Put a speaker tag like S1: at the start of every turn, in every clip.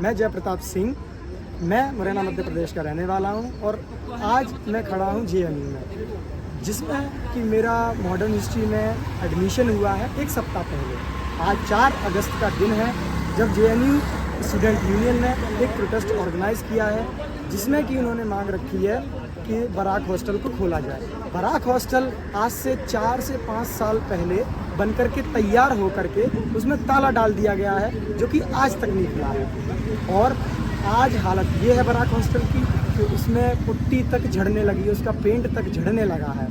S1: मैं जयप्रताप सिंह, मैं मुरैना मध्य प्रदेश का रहने वाला हूं और आज मैं खड़ा हूं जेएनयू में, जिसमें कि मेरा मॉडर्न हिस्ट्री में एडमिशन हुआ है एक सप्ताह पहले। आज 4 अगस्त का दिन है जब जेएनयू स्टूडेंट यूनियन ने एक प्रोटेस्ट ऑर्गेनाइज़ किया है, जिसमें कि उन्होंने मांग रखी है कि बराक हॉस्टल को खोला जाए। बराक हॉस्टल आज से 4 से 5 साल पहले बनकर के तैयार होकर के उसमें ताला डाल दिया गया है, जो कि आज तक नहीं खुला है। और आज हालत ये है बराक हॉस्टल की कि उसमें पुट्टी तक झड़ने लगी है, उसका पेंट तक झड़ने लगा है।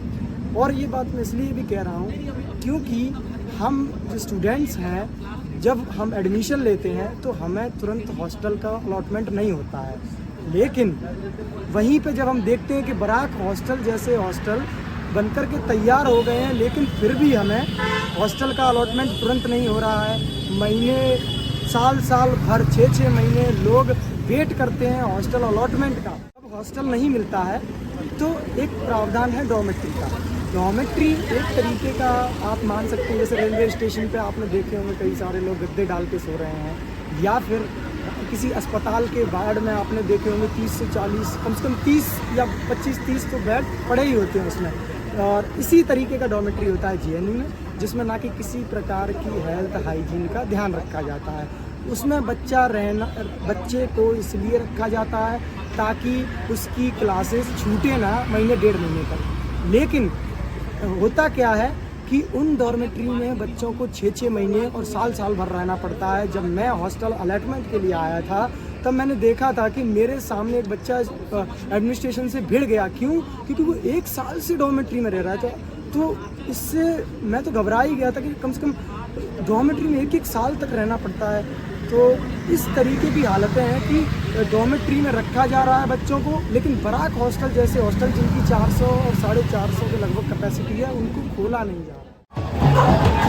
S1: और ये बात मैं इसलिए भी कह रहा हूँ क्योंकि हम जो स्टूडेंट्स हैं, जब हम एडमिशन लेते हैं तो हमें तुरंत हॉस्टल का अलॉटमेंट नहीं होता है, लेकिन वहीं पे जब हम देखते हैं कि बराक हॉस्टल जैसे हॉस्टल बनकर के तैयार हो गए हैं, लेकिन फिर भी हमें हॉस्टल का अलॉटमेंट तुरंत नहीं हो रहा है। महीने साल भर 6-6 महीने लोग वेट करते हैं हॉस्टल अलॉटमेंट का। अब हॉस्टल नहीं मिलता है तो एक प्रावधान है डॉर्मेट्री का। डॉर्मेट्री एक तरीके का आप मान सकते हैं, जैसे रेलवे स्टेशन पे आपने देखे होंगे कई सारे लोग गद्दे डाल के सो रहे हैं, या फिर किसी अस्पताल के वार्ड में आपने देखे होंगे 30 से 40 कम से कम 30 या 25-30 तो बेड पड़े ही होते हैं उसमें। और इसी तरीके का डॉर्मेट्री होता है जेएनयू में, जिसमें ना कि किसी प्रकार की हेल्थ हाइजीन का ध्यान रखा जाता है। उसमें बच्चे को इसलिए रखा जाता है ताकि उसकी क्लासेस छूटे ना महीने 1.5 महीने तक। लेकिन होता क्या है कि उन डॉर्मेट्री में बच्चों को 6-6 महीने और साल भर रहना पड़ता है। जब मैं हॉस्टल अलॉटमेंट के लिए आया था तब मैंने देखा था कि मेरे सामने एक बच्चा एडमिनिस्ट्रेशन से भिड़ गया। क्यों? क्योंकि वो 1 साल से डॉर्मेट्री में रह रहा था। तो इससे मैं तो घबरा ही गया था कि कम से कम डॉर्मेट्री में 1-1 साल तक रहना पड़ता है। तो इस तरीके की हालतें हैं कि डॉर्मेट्री में रखा जा रहा है बच्चों को, लेकिन बराक हॉस्टल जैसे हॉस्टल जिनकी 400 और 450 के लगभग कैपेसिटी है, उनको खोला नहीं जा रहा।